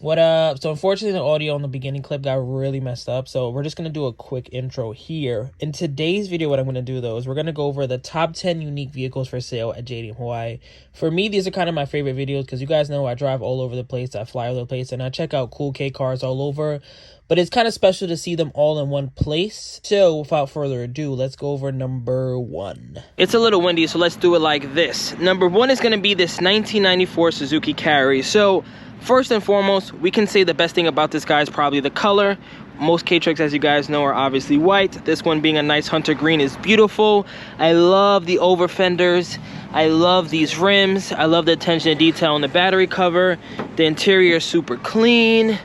What up? So unfortunately the audio in the beginning clip got really messed up, so we're just going to do a quick intro here. In today's video, what I'm going to do though is we're going to go over the top 10 unique vehicles for sale at JDM Hawaii. For me, these are kind of my favorite videos because you guys know I drive all over the place, I fly all over the place, and I check out cool K cars all over. But it's kind of special to see them all in one place. So without further ado, let's go over number 1. It's a little windy, so let's do it like this. Number 1 is going to be this 1994 Suzuki Carry. So first and foremost, we can say the best thing about this guy is probably the color. Most K-Trucks, as you guys know, are obviously white. This one being a nice hunter green is beautiful. I love the over fenders. I love these rims. I love the attention to detail on the battery cover. The interior is super clean.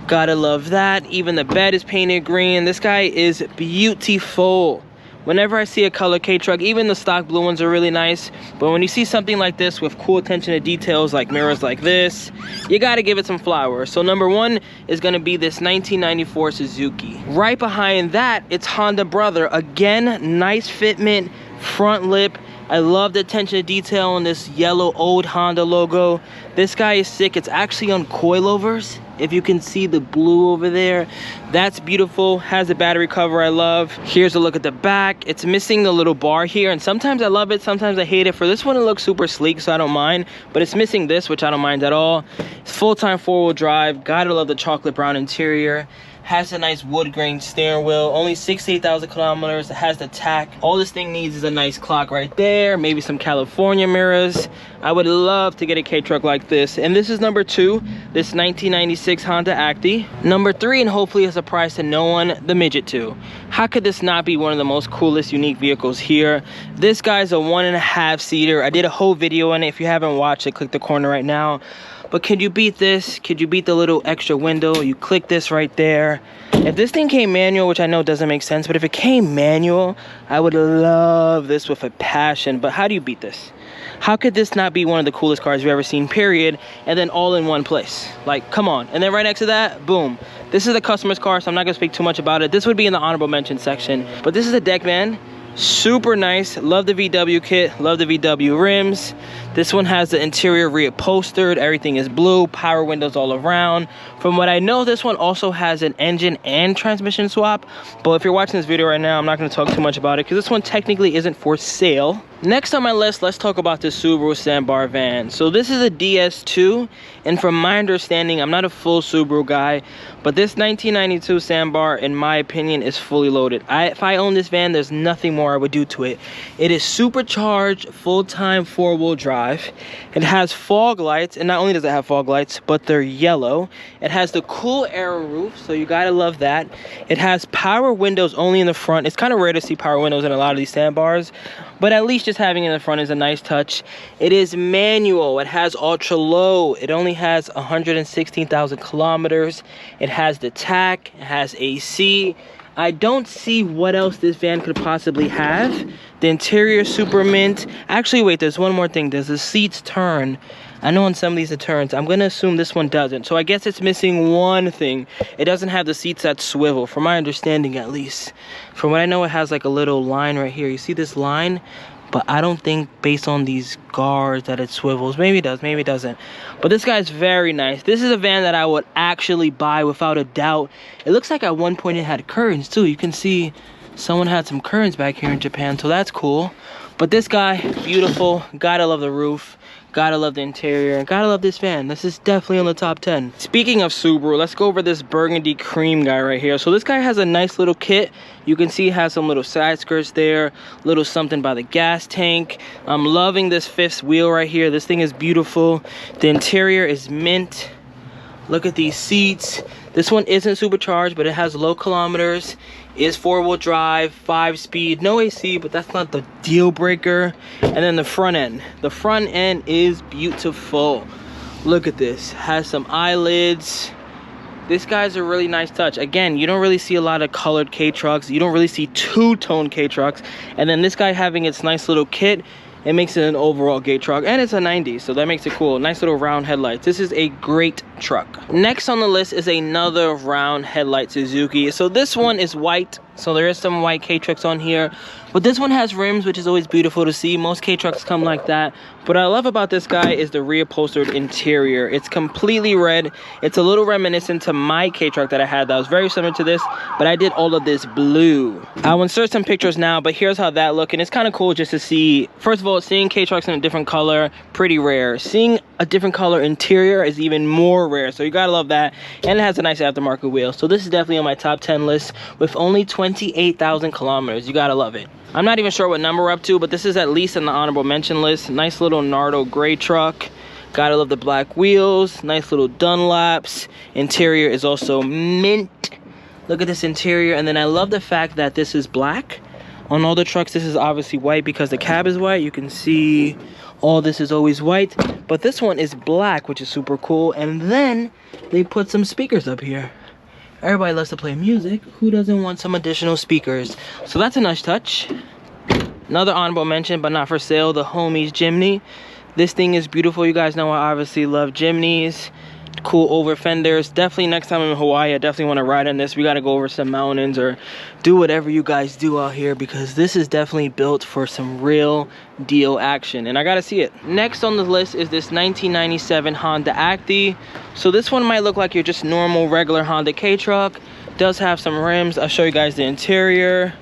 Gotta love that. Even the bed is painted green. This guy is beautiful. Whenever I see a color K-Truck, even the stock blue ones are really nice. But when you see something like this with cool attention to details like mirrors like this, you gotta give it some flowers. So number 1 is gonna be this 1994 Suzuki. Right behind that, it's Honda Brother. Again, nice fitment, front lip. I love the attention to detail on this yellow old Honda logo. This guy is sick. It's actually on coilovers. If you can see the blue over there, that's beautiful. Has a battery cover I love. Here's a look at the back. It's missing the little bar here, and sometimes I love it, sometimes I hate it. For this one, it looks super sleek, so I don't mind. But it's missing this, which I don't mind at all. It's full-time 4-wheel drive. Gotta love the chocolate brown interior. Has a nice wood grain steering wheel. Only 68,000 kilometers. It has the tack. All this thing needs is a nice clock right there. Maybe some California mirrors. I would love to get a K-Truck like this. And this is number 2. This 1996 Honda Acti. Number 3, and hopefully a surprise to no one, the Midget 2. How could this not be one of the most coolest unique vehicles here? This guy's a 1.5 seater. I did a whole video on it. If you haven't watched it, click the corner right now. But could you beat this? Could you beat the little extra window? You click this right there. If this thing came manual, which I know doesn't make sense, but if it came manual, I would love this with a passion. But how do you beat this? How could this not be one of the coolest cars you've ever seen, period? And then all in one place. Like, come on. And then right next to that, boom. This is the customer's car, so I'm not going to speak too much about it. This would be in the honorable mention section. But this is a deck van. Super nice. Love the VW kit. Love the VW rims. This one has the interior reupholstered. Everything is blue. Power windows all around. From what I know, this one also has an engine and transmission swap. But if you're watching this video right now, I'm not going to talk too much about it because this one technically isn't for sale. Next on my list, let's talk about this Subaru Sandbar van. So this is a DS2, and from my understanding, I'm not a full Subaru guy, but this 1992 Sandbar, in my opinion, is fully loaded. If I own this van, there's nothing more I would do to it. It is supercharged, full-time 4-wheel drive. It has fog lights, and not only does it have fog lights, but they're yellow. It has the cool aero roof, so you gotta love that. It has power windows only in the front. It's kind of rare to see power windows in a lot of these Sandbars, but at least just having it in the front is a nice touch. It is manual. It has ultra low. It only has 116,000 kilometers. It has the tack. It has AC. I don't see what else this van could possibly have. The interior is super mint. Actually, wait, there's one more thing. Does the seats turn? I know on some of these it turns. I'm going to assume this one doesn't. So I guess it's missing one thing. It doesn't have the seats that swivel, from my understanding at least. From what I know, it has like a little line right here. You see this line? But I don't think based on these guards that it swivels. Maybe it does, maybe it doesn't. But this guy's very nice. This is a van that I would actually buy without a doubt. It looks like at one point it had curtains too. You can see someone had some curtains back here in Japan, so that's cool. But this guy, beautiful. Gotta love the roof. Gotta love the interior. And gotta love this van. This is definitely on the top 10. Speaking of Subaru, let's go over this burgundy cream guy right here. So this guy has a nice little kit. You can see it has some little side skirts there. Little something by the gas tank. I'm loving this 5th wheel right here. This thing is beautiful. The interior is mint. Look at these seats. This one isn't supercharged, but it has low kilometers. Is 4-wheel drive, 5-speed, no AC, but that's not the deal breaker. And then the front end. The front end is beautiful. Look at this. Has some eyelids. This guy's a really nice touch. Again, you don't really see a lot of colored K-Trucks. You don't really see two-tone K-Trucks. And then this guy having its nice little kit, it makes it an overall gay truck, and it's a 90, so that makes it cool. Nice little round headlights. This is a great truck. Next on the list is another round headlight Suzuki. So this one is white, So there is some white K-Trucks on here, but this one has rims, which is always beautiful to see. Most K-Trucks come like that. What I love about this guy is the reupholstered interior. It's completely red. It's a little reminiscent to my K-Truck that I had that was very similar to this, but I did all of this blue. I will insert some pictures now, but here's how that look, and it's kind of cool just to see. First of all, seeing K-Trucks in a different color, pretty rare. Seeing a different color interior is even more rare, so you gotta love that. And it has a nice aftermarket wheel. So this is definitely on my top 10 list with only 28,000 kilometers. You gotta love it. I'm not even sure what number we're up to, but this is at least in the honorable mention list. Nice little Nardo gray truck. Gotta love the black wheels. Nice little Dunlops. Interior is also mint. Look at this interior. And then I love the fact that this is black. On all the trucks, this is obviously white because the cab is white. You can see all this is always white. But this one is black, which is super cool. And then they put some speakers up here. Everybody loves to play music. Who doesn't want some additional speakers? So that's a nice touch. Another honorable mention, but not for sale, the Homies Jimny. This thing is beautiful. You guys know I obviously love Jimneys. Cool over fenders. Definitely next time I'm in Hawaii, I definitely want to ride in this. We got to go over some mountains or do whatever you guys do out here, because this is definitely built for some real deal action, and I got to see it. Next on the list is this 1997 Honda Acti. So this one might look like your just normal regular Honda K-Truck. Does have some rims. I'll show you guys the interior.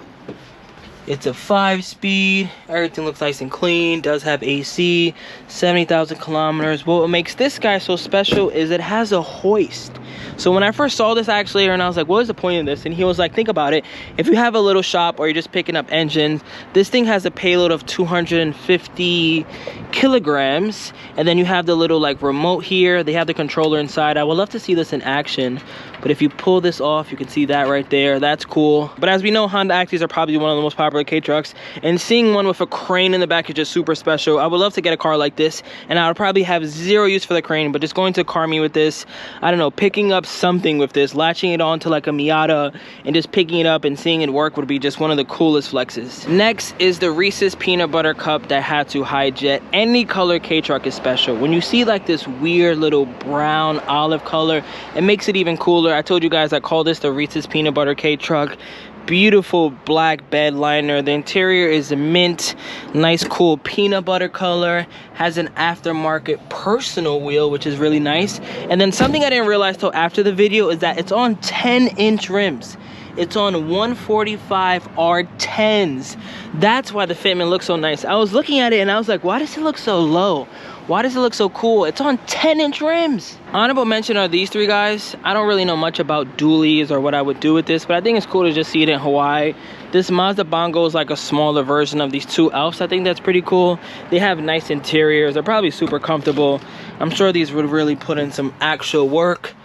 It's a 5-speed. Everything looks nice and clean. Does have AC. 70,000 kilometers. What makes this guy so special is it has a hoist. So when I first saw this actually, and I was like, what is the point of this? And he was like, think about it. If you have a little shop or you're just picking up engines, this thing has a payload of 250 kilograms. And then you have the little like remote here. They have the controller inside. I would love to see this in action. But if you pull this off, you can see that right there. That's cool. But as we know, Honda Actis are probably one of the most popular K-Trucks. And seeing one with a crane in the back is just super special. I would love to get a car like this. And I would probably have zero use for the crane. But just going to car meet with this, I don't know, picking up something with this, latching it onto like a Miata and just picking it up and seeing it work would be just one of the coolest flexes. Next is the Reese's Peanut Butter Cup Daihatsu Hi-Jet. Any color K-Truck is special. When you see like this weird little brown olive color, it makes it even cooler. I told you guys I call this the Reese's Peanut Butter K-Truck. Beautiful black bed liner. The interior is a mint, nice cool peanut butter color. Has an aftermarket personal wheel, which is really nice. And then something I didn't realize till after the video is that it's on 10-inch rims. It's on 145 R10s. That's why the fitment looks so nice. I was looking at it and I was like, why does it look so low? Why does it look so cool? It's on 10-inch rims. Honorable mention are these three guys. I don't really know much about dualies or what I would do with this, but I think it's cool to just see it in Hawaii. This Mazda Bongo is like a smaller version of these two Elfs. I think that's pretty cool. They have nice interiors. They're probably super comfortable. I'm sure these would really put in some actual work.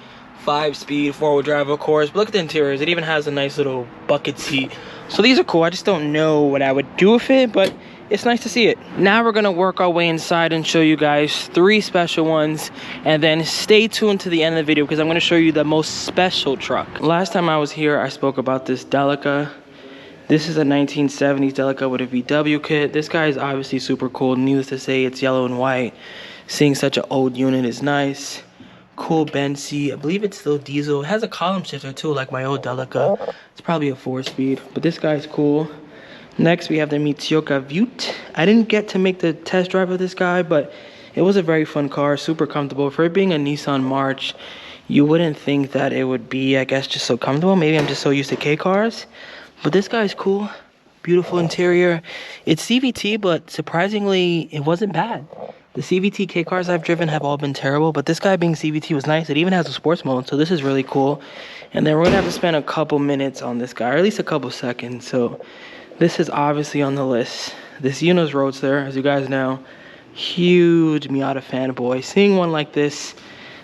5-speed, 4-wheel drive, of course. But look at the interiors. It even has a nice little bucket seat. So these are cool. I just don't know what I would do with it, but it's nice to see it. Now we're gonna work our way inside and show you guys 3 special ones, and then stay tuned to the end of the video because I'm gonna show you the most special truck. Last time I was here, I spoke about this Delica. This is a 1970s Delica with a VW kit. This guy is obviously super cool. Needless to say, it's yellow and white. Seeing such an old unit is nice. Cool bench seat. I believe it's still diesel. It has a column shifter too, like my old Delica. It's probably a 4-speed, but this guy's cool. Next, we have the Mitsuoka Vute. I didn't get to make the test drive of this guy, but it was a very fun car, super comfortable. For it being a Nissan March, you wouldn't think that it would be, I guess, just so comfortable. Maybe I'm just so used to K cars, but this guy's cool. Beautiful interior. It's CVT, but surprisingly, it wasn't bad. The CVT K cars I've driven have all been terrible, but this guy being CVT was nice. It even has a sports mode, so this is really cool. And then we're gonna have to spend a couple minutes on this guy, or at least a couple seconds. So this is obviously on the list. This Yunos Roadster, as you guys know, huge Miata fanboy. Seeing one like this,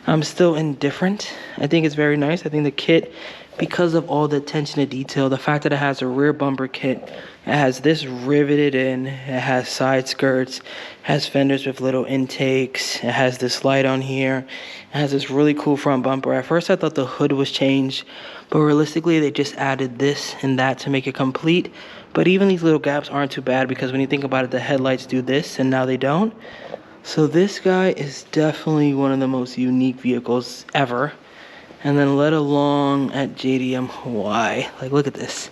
I'm still indifferent. I think it's very nice. I think the kit, because of all the attention to detail, the fact that it has a rear bumper kit, it has this riveted in, it has side skirts, has fenders with little intakes, it has this light on here, it has this really cool front bumper. At first I thought the hood was changed, but realistically they just added this and that to make it complete. But even these little gaps aren't too bad, because when you think about it, the headlights do this and now they don't. So this guy is definitely one of the most unique vehicles ever. And then let alone at JDM Hawaii. Like, look at this.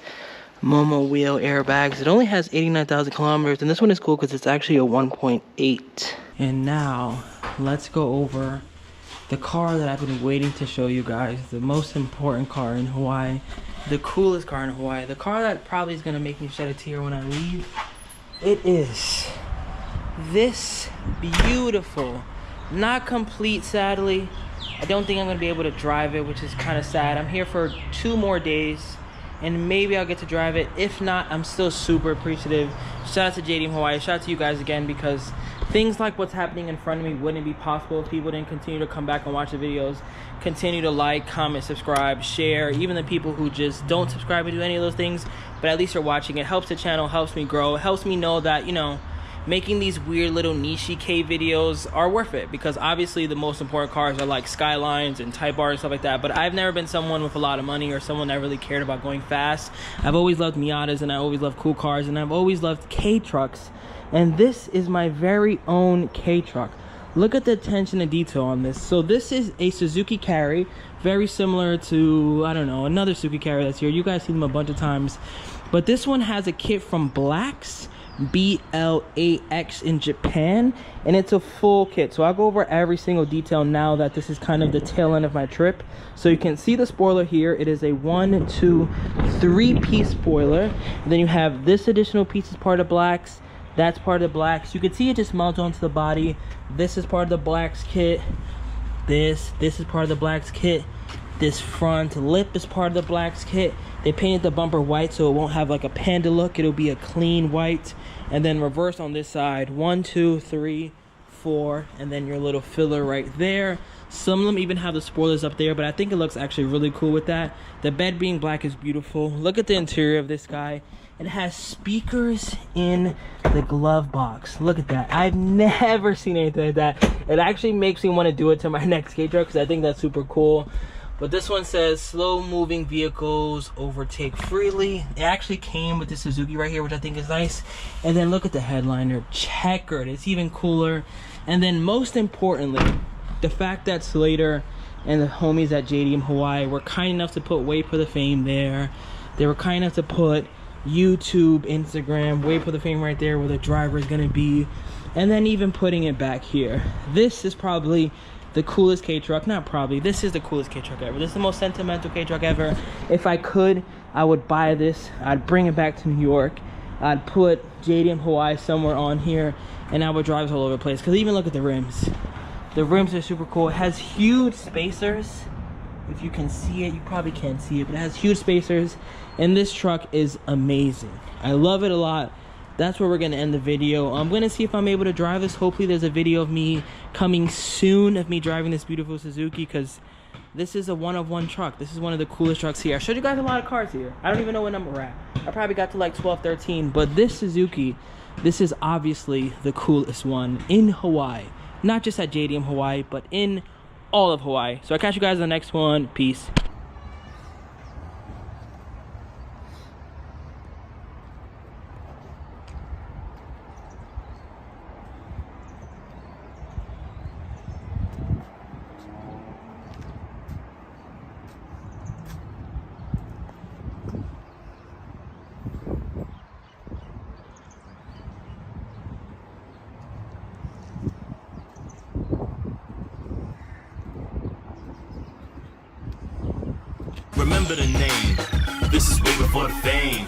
Momo wheel airbags. It only has 89,000 kilometers, and this one is cool because it's actually a 1.8. And now, let's go over the car that I've been waiting to show you guys. The most important car in Hawaii. The coolest car in Hawaii. The car that probably is going to make me shed a tear when I leave. It is this beautiful, not complete sadly. I don't think I'm going to be able to drive it, which is kind of sad. I'm here for 2 more days, and maybe I'll get to drive it. If not, I'm still super appreciative. Shout out to JDM Hawaii. Shout out to you guys again, because things like what's happening in front of me wouldn't be possible if people didn't continue to come back and watch the videos, continue to like, comment, subscribe, share. Even the people who just don't subscribe and do any of those things, but at least you're watching. It helps the channel, helps me grow. It helps me know that, you know, making these weird little niche K videos are worth it, because obviously the most important cars are like Skylines and Type R and stuff like that, but I've never been someone with a lot of money or someone that really cared about going fast. I've always loved Miatas, and I always loved cool cars, and I've always loved K trucks, and this is my very own K truck. Look at the attention to detail on this. So this is a Suzuki Carry, very similar to, I don't know, another Suzuki Carry that's here. You guys see them a bunch of times, but this one has a kit from Black's BLAX in Japan, and it's a full kit. So I'll go over every single detail now that this is kind of the tail end of my trip. So you can see the spoiler here. It is a 1, 2, 3-piece spoiler. And then you have this additional piece as part of Black's. That's part of the Black's. You can see it just mounts onto the body. This is part of the Black's kit. This is part of the Black's kit. This front lip is part of the Black's kit. They painted the bumper white so it won't have like a panda look. It'll be a clean white. And then reverse on this side. 1, 2, 3, 4. And then your little filler right there. Some of them even have the spoilers up there, but I think it looks actually really cool with that. The bed being black is beautiful. Look at the interior of this guy. It has speakers in the glove box. Look at that. I've never seen anything like that. It actually makes me want to do it to my next skate truck, because I think that's super cool. But this one says slow moving vehicles overtake freely. It actually came with the Suzuki right here, which I think is nice. And then look at the headliner, checkered. It's even cooler. And then most importantly, the fact that Slater and the homies at JDM Hawaii were kind enough to put Wait for the Fame there. They were kind enough to put YouTube, Instagram, Wait for the Fame right there where the driver is gonna be. And then even putting it back here. This is probably the coolest K truck. Not probably, this is the coolest K truck ever. This is the most sentimental K truck ever. If I could, I would buy this. I'd bring it back to New York. I'd put JDM Hawaii somewhere on here, and I would drive all over the place. Because even look at the rims. The rims are super cool. It has huge spacers. If you can see it, you probably can't see it, but it has huge spacers. And this truck is amazing. I love it a lot. That's where we're gonna end the video. I'm gonna see if I'm able to drive this. Hopefully there's a video of me coming soon of me driving this beautiful Suzuki, because this is a one-of-one truck. This is one of the coolest trucks here. I showed you guys a lot of cars here. I don't even know what number we're at. I probably got to like 12, 13, but this Suzuki, this is obviously the coolest one in Hawaii. Not just at JDM Hawaii, but in all of Hawaii. So I'll catch you guys in the next one. Peace. Remember the name. This is way before the fame.